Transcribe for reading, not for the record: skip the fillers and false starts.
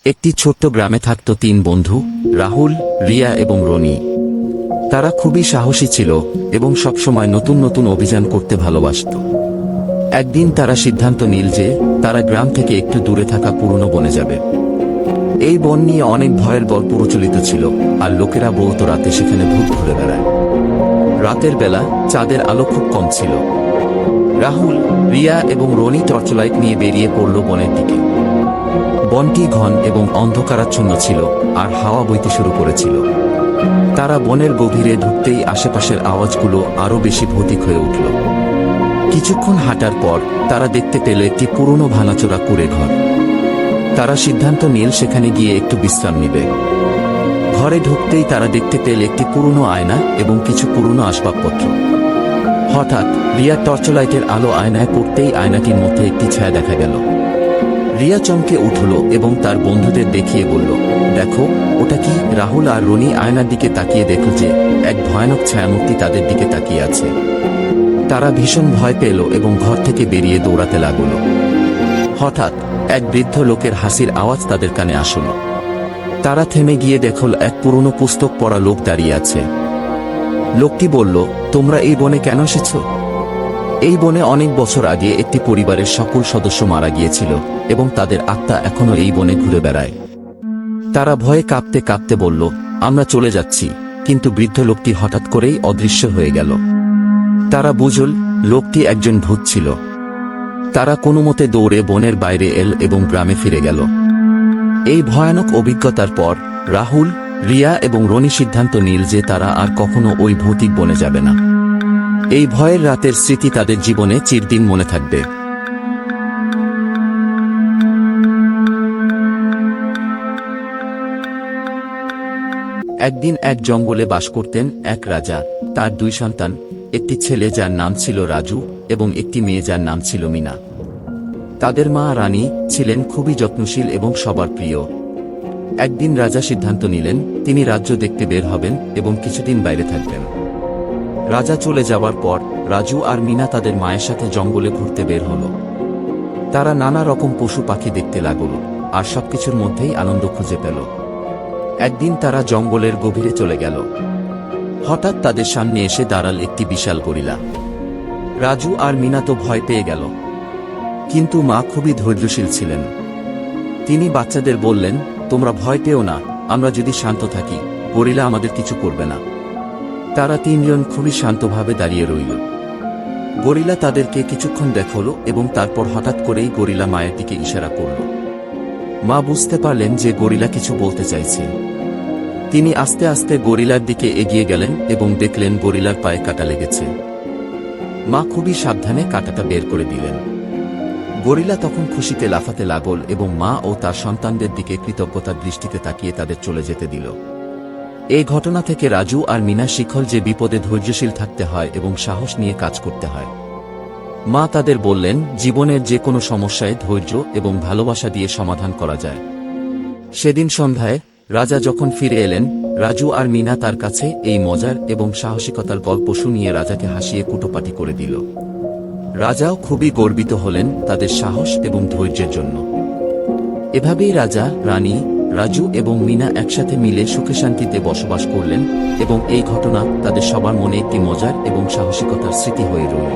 একটি ছোট্ট গ্রামে থাকত তিন বন্ধু, রাহুল, রিয়া এবং রনি। তারা খুবই সাহসী ছিল এবং সবসময় নতুন নতুন অভিযান করতে ভালোবাসত। একদিন তারা সিদ্ধান্ত নিল যে তারা গ্রাম থেকে একটু দূরে থাকা পুরনো বনে যাবে। এই বন নিয়ে অনেক ভয়ের গল্প প্রচলিত ছিল, আর লোকেরা বলতো রাতে সেখানে ভূত ঘুরে বেড়ায়। রাতের বেলা চাঁদের আলো খুব কম ছিল। রাহুল, রিয়া এবং রনি টর্চলাইট নিয়ে বেরিয়ে পড়ল বনের দিকে। বনটি ঘন এবং অন্ধকারাচ্ছন্ন ছিল, আর হাওয়া বইতে শুরু করেছিল। তারা বনের গভীরে ঢুকতেই আশেপাশের আওয়াজগুলো আরও বেশি ভৌতিক হয়ে উঠল। কিছুক্ষণ হাঁটার পর তারা দেখতে পেল একটি পুরনো ভাঙাচোরা কুঁড়ে ঘর। তারা সিদ্ধান্ত নিল সেখানে গিয়ে একটু বিশ্রাম নেবে। ঘরে ঢুকতেই তারা দেখতে পেল একটি পুরনো আয়না এবং কিছু পুরনো আসবাবপত্র। হঠাৎ রিয়া টর্চলাইটের আলো আয়নায় পড়তেই আয়নাটির মধ্যে একটি ছায়া দেখা গেল। রিয়া চমকে উঠল এবং তার বন্ধুদের দেখিয়ে বলল, দেখো, ওটা কি? রাহুল আর রনি আয়নার দিকে তাকিয়ে দেখল যে এক ভয়ানক ছায়ামূর্তি তাদের দিকে তাকিয়ে আছে। তারা ভীষণ ভয় পেল এবং ঘর থেকে বেরিয়ে দৌড়াতে লাগল। হঠাৎ এক বৃদ্ধ লোকের হাসির আওয়াজ তাদের কানে আসল। তারা থেমে গিয়ে দেখল এক পুরনো পুস্তক পড়া লোক দাঁড়িয়ে আছে। লোকটি বলল, তোমরা এই বনে কেন এসেছ? এই বনে অনেক বছর আগে একটি পরিবারের সকল সদস্য মারা গিয়েছিল এবং তাদের আত্মা এখনো এই বনে ঘুরে বেড়ায়। তারা ভয়ে কাঁপতে কাঁপতে বলল, আমরা চলে যাচ্ছি। কিন্তু বৃদ্ধ লোকটি হঠাৎ করেই অদৃশ্য হয়ে গেল। তারা বুঝল লোকটি একজন ভূত ছিল। তারা কোনোমতে দৌড়ে বনের বাইরে এল এবং গ্রামে ফিরে গেল। এই ভয়ানক অভিজ্ঞতার পর রাহুল, রিয়া এবং রনি সিদ্ধান্ত নিল যে তারা আর কখনো ওই ভৌতিক বনে যাবে না। এই ভয়ের রাতের স্মৃতি তাদের জীবনে চিরদিন মনে থাকবে। একদিন এক জঙ্গলে বাস করতেন এক রাজা। তার দুই সন্তান, একটি ছেলে যার নাম ছিল রাজু এবং একটি মেয়ে যার নাম ছিল মিনা। তাদের মা রানী ছিলেন খুবই যত্নশীল এবং সবার প্রিয়। একদিন রাজা সিদ্ধান্ত নিলেন তিনি রাজ্য দেখতে বের হবেন এবং কিছুদিন বাইরে থাকবেন। রাজা চলে যাওয়ার পর রাজু আর মিনা তাদের মায়ের সাথে জঙ্গলে ঘুরতে বের হল। তারা নানা রকম পশু পাখি দেখতে লাগল আর সবকিছুর মধ্যেই আনন্দ খুঁজে পেল। একদিন তারা জঙ্গলের গভীরে চলে গেল। হঠাৎ তাদের সামনে এসে দাঁড়াল একটি বিশাল গরিলা। রাজু আর মিনা তো ভয় পেয়ে গেল, কিন্তু মা খুবই ধৈর্যশীল ছিলেন। তিনি বাচ্চাদের বললেন, তোমরা ভয় পেও না, আমরা যদি শান্ত থাকি গরিলা আমাদের কিছু করবে না। তারা তিনজন খুবই শান্তভাবে দাঁড়িয়ে রইল। গরিলা তাদেরকে কিছুক্ষণ দেখল এবং তারপর হঠাৎ করেই গরিলা মায়ের দিকে ইশারা করল। মা বুঝতে পারলেন যে গরিলা কিছু বলতে চাইছে। তিনি আস্তে আস্তে গরিলার দিকে এগিয়ে গেলেন এবং দেখলেন গরিলার পায়ে কাঁটা লেগেছে। মা খুবই সাবধানে কাঁটাটা বের করে দিলেন। গরিলা তখন খুশিতে লাফাতে লাগল এবং মা ও তার সন্তানদের দিকে কৃতজ্ঞতার দৃষ্টিতে তাকিয়ে তাদের চলে যেতে দিল। এই ঘটনা থেকে রাজু আর মিনা শিখল যে বিপদে ধৈর্যশীল থাকতে হয় এবং সাহস নিয়ে কাজ করতে হয়। মা তাদের বললেন, জীবনের যে কোনো সমস্যায় ধৈর্য এবং ভালোবাসা দিয়ে সমাধান করা যায়। সেদিন সন্ধ্যায় রাজা যখন ফিরে এলেন, রাজু আর মিনা তার কাছে এই মজার এবং সাহসিকতার গল্প শুনিয়ে রাজাকে হাসিয়ে কুটোপাটি করে দিল। রাজাও খুবই গর্বিত হলেন তাদের সাহস এবং ধৈর্যের জন্য। এভাবেই রাজা, রানী, রাজু এবং মিনা একসাথে মিলে সুখে শান্তিতে বসবাস করলেন এবং এই ঘটনা তাদের সবার মনে একটি মজার এবং সাহসিকতার স্মৃতি হয়ে রইল।